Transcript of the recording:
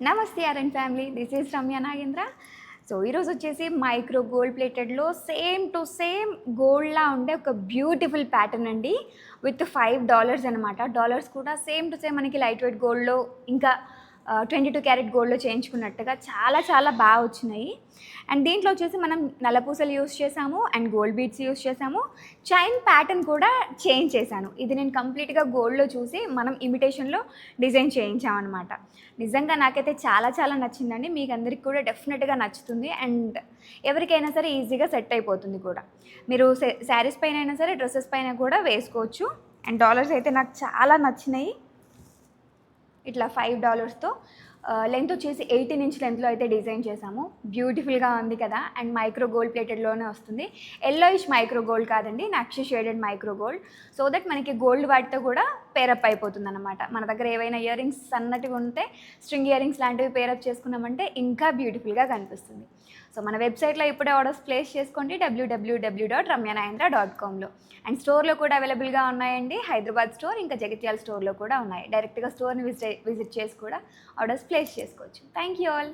నమస్తే RN family, this is Ramya Nagendra. So ఈరోజు వచ్చేసి మైక్రో గోల్డ్ ప్లేటెడ్లో సేమ్ టు సేమ్ గోల్డ్లా ఉండే ఒక బ్యూటిఫుల్ ప్యాటర్న్ అండి, విత్ $5 అనమాట. డాలర్స్ కూడా సేమ్ టు సేమ్ మనకి లైట్ వెయిట్ గోల్డ్లో ఇంకా 22 క్యారెట్ గోల్డ్లో చేయించుకున్నట్టుగా చాలా చాలా బాగా వచ్చినాయి. అండ్ దీంట్లో వచ్చేసి మనం నల్లపూసలు యూస్ చేసాము అండ్ గోల్డ్ బీడ్స్ యూస్ చేసాము. చైన్ ప్యాటర్న్ కూడా చేంజ్ చేశాను. ఇది నేను కంప్లీట్గా గోల్డ్లో చూసి మనం ఇమిటేషన్లో డిజైన్ చేయించామన్నమాట. నిజంగా నాకైతే చాలా చాలా నచ్చిందండి. మీకు అందరికి కూడా డెఫినెట్గా నచ్చుతుంది అండ్ ఎవరికైనా సరే ఈజీగా సెట్ అయిపోతుంది కూడా. మీరు శారీస్ పైన అయినా సరే డ్రెస్సెస్ పైన కూడా వేసుకోవచ్చు. అండ్ డాలర్స్ అయితే నాకు చాలా నచ్చినాయి. ఇట్లా $5తో లెంత్ వచ్చేసి 18 ఇంచ్ లెంత్లో అయితే డిజైన్ చేసాము. బ్యూటిఫుల్గా ఉంది కదా. అండ్ మైక్రో గోల్డ్ ప్లేటెడ్లోనే వస్తుంది. ఎల్లోయిష్ మైక్రో గోల్డ్ కాదండి, నక్షి shaded micro gold. So that మనకి గోల్డ్ వాటితో కూడా పేరప్ అయిపోతుంది అనమాట. మన దగ్గర ఏవైనా ఇయర్ రింగ్స్ సన్నటిగా ఉంటే స్ట్రింగ్ ఇయర్ రింగ్స్ లాంటివి పేరప్ చేసుకున్నామంటే ఇంకా బ్యూటిఫుల్గా కనిపిస్తుంది. సో మన వెబ్సైట్లో ఇప్పుడే ఆర్డర్స్ ప్లేస్ చేసుకోండి, www.ramyanagendra.comలో. అండ్ స్టోర్లో కూడా అవైలబుల్గా ఉన్నాయండి. హైదరాబాద్ స్టోర్ ఇంకా జగిత్యాల స్టోర్లో కూడా ఉన్నాయి. డైరెక్ట్గా స్టోర్ని విజిట్ చేసి కూడా ఆర్డర్స్ ప్లేస్ చేసుకోవచ్చు. Thank you all.